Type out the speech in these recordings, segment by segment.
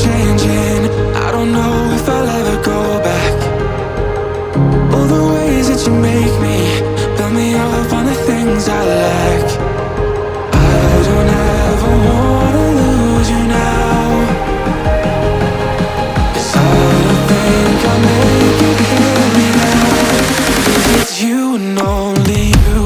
changing. I don't know if I'll ever go back. All the ways that you make me, build me up on the things I lack. I don't ever wanna lose you now, 'cause I don't think I'll make it, hear me now, 'cause it's you and only you.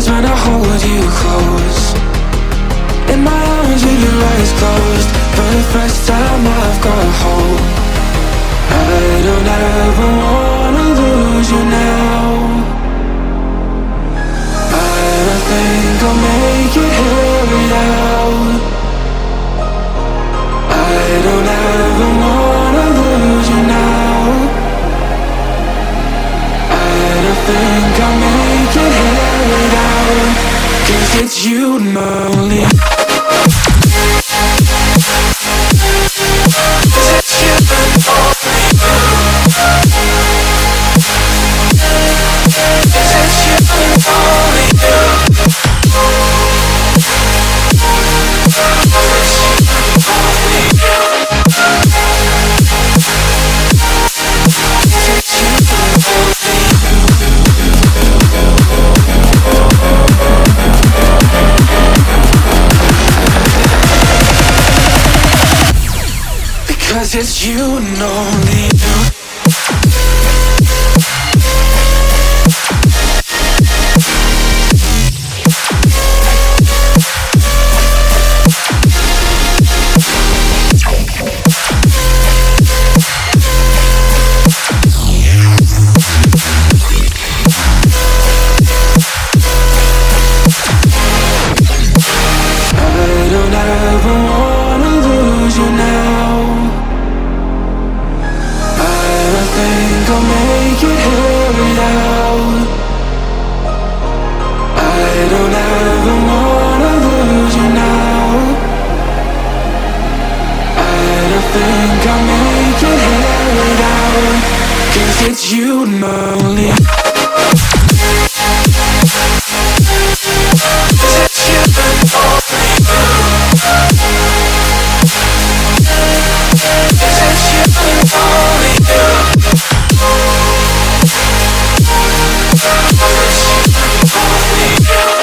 When I hold you close in my arms with your eyes closed, for the first time I've got hope. I don't ever wanna lose you now. I don't think I'll make it, hear it out. I don't ever wanna lose you now. I don't think I'll make it, hear it out, 'cause it's you and only. 'Cause it's you and only. 'Cause it's you and only. 'Cause it's you and only. 'Cause it's you and only. Because it's you and only you. I don't ever wanna lose you now. I don't think I'll make it, hear it out. I don't ever wanna lose you now. I don't think I'll make it, hear it out, 'cause it's you and only. 'Cause it's you and only. 'Cause it's you and only you.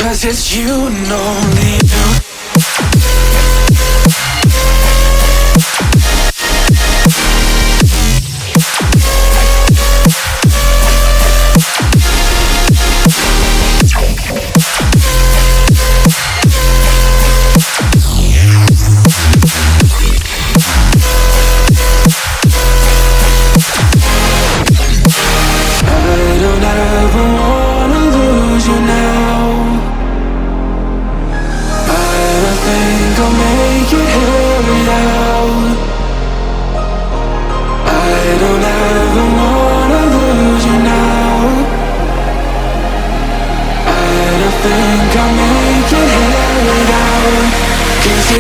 'Cause it's you and only you. 'Cause it's you and only you. Because it's you and only you.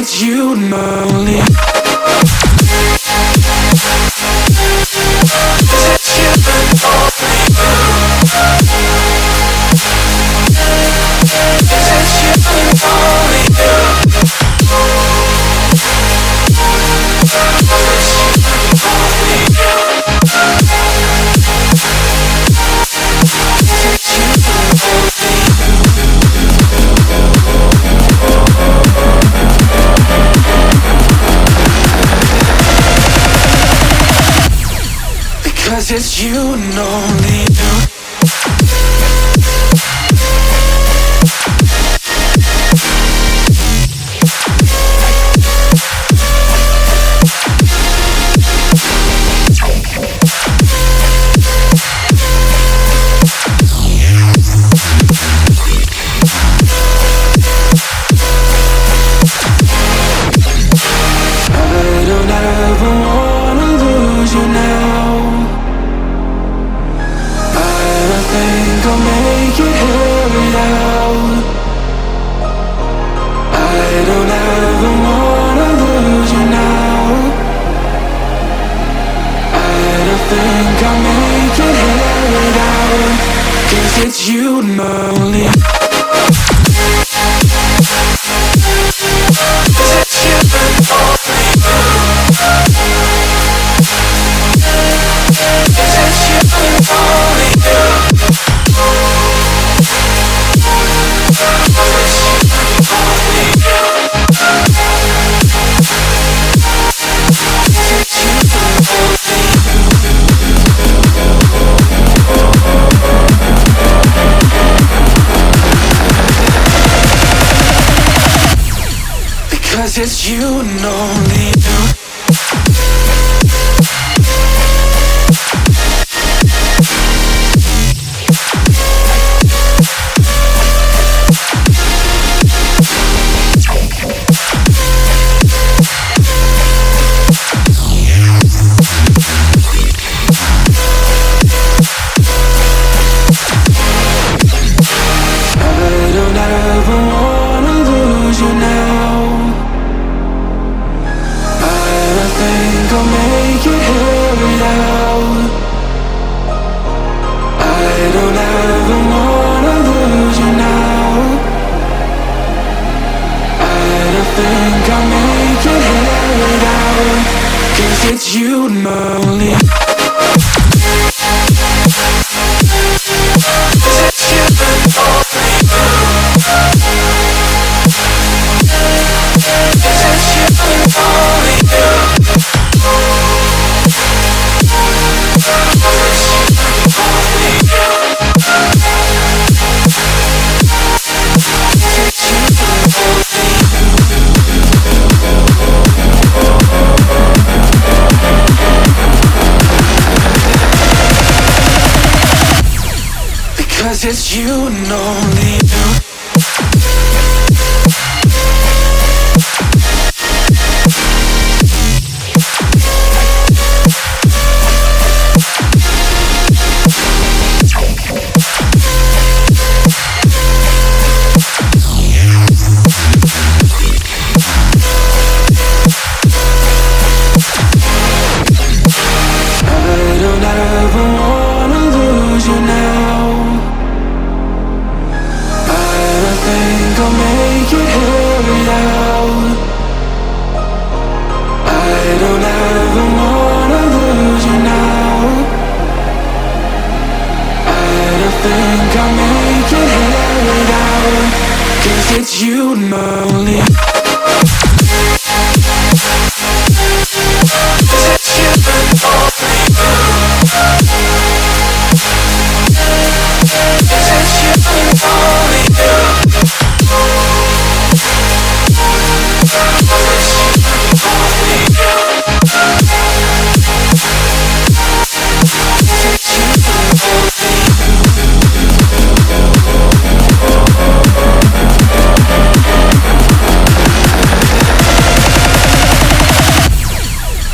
It's you and only. 'Cause it's you and only. 'Cause it's you and only. 'Cause it's you and only. 'Cause it's you and only. Because it's you and only you. it's you and only you. I don't ever wanna lose you now. I think I'll make it here out. I don't ever wanna lose you now. I don't think I'll make it here out. 'Cause it's you and only. Because it's you and only you. I don't ever wanna lose you now. I think I'll make it here out. I don't ever wanna lose you now. I don't think I'll make it here out. 'Cause it's you and only.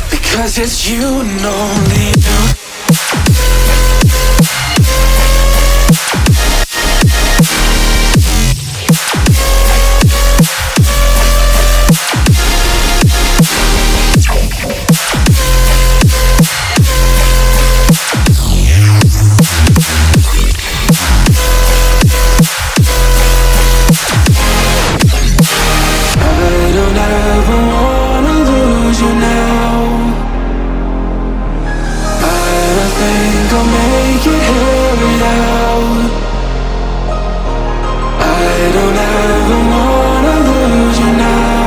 Because it's you and only you. I don't ever wanna lose you now. I think I'll make it here out. I don't ever wanna lose you now.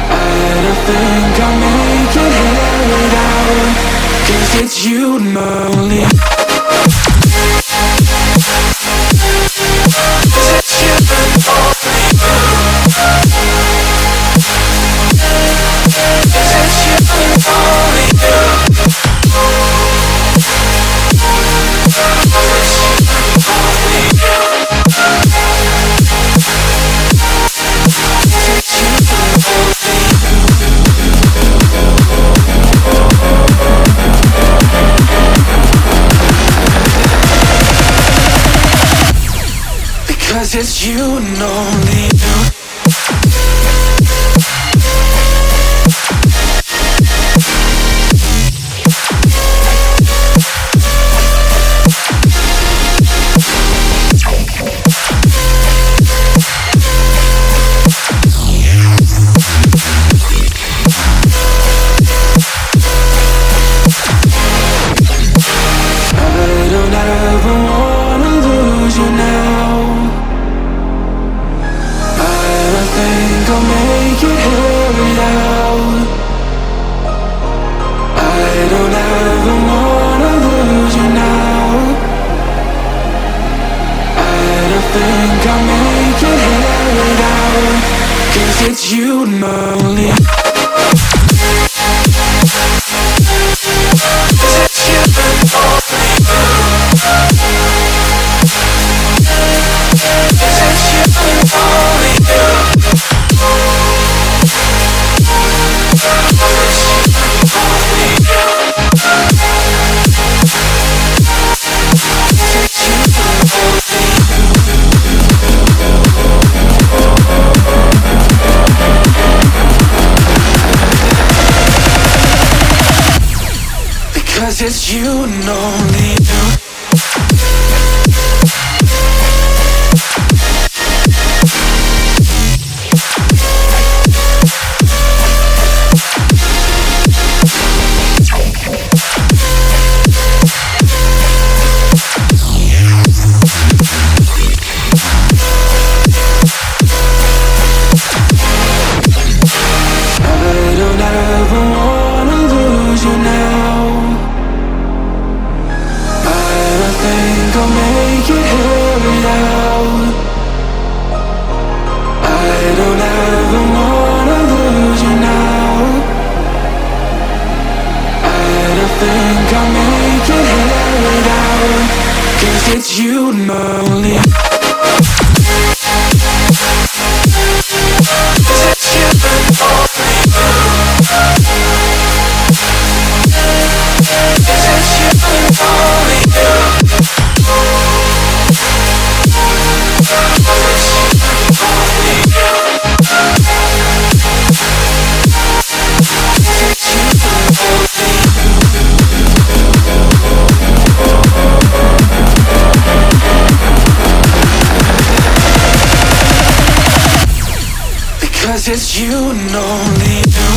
I don't think I'll make it here out. 'Cause it's you and only. Because it's you and only you. I don't ever wanna lose you now. it's you and only. It's you and only. It's you and only you. Because it's you and only you. I don't ever wanna lose you now. I think I'll make it here without. I don't ever wanna lose you now. I don't think I'll make it here without. 'Cause it's you and only. It's you and only. It's you and only you. Because it's you and only you.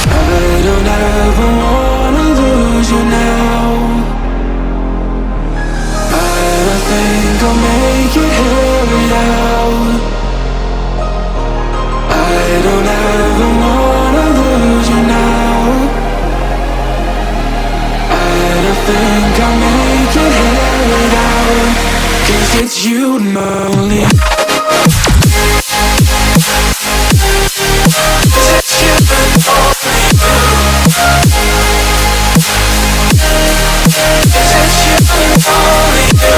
I don't ever wanna lose you now. I think I'll make it here without. I don't ever wanna lose you now. I don't think I'll make it here without. 'Cause it's you and only. It's you and only. It's you and only you.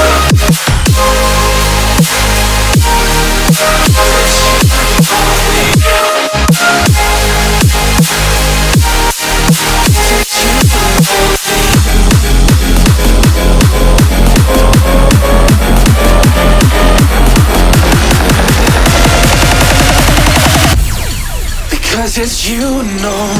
Because it's you and only.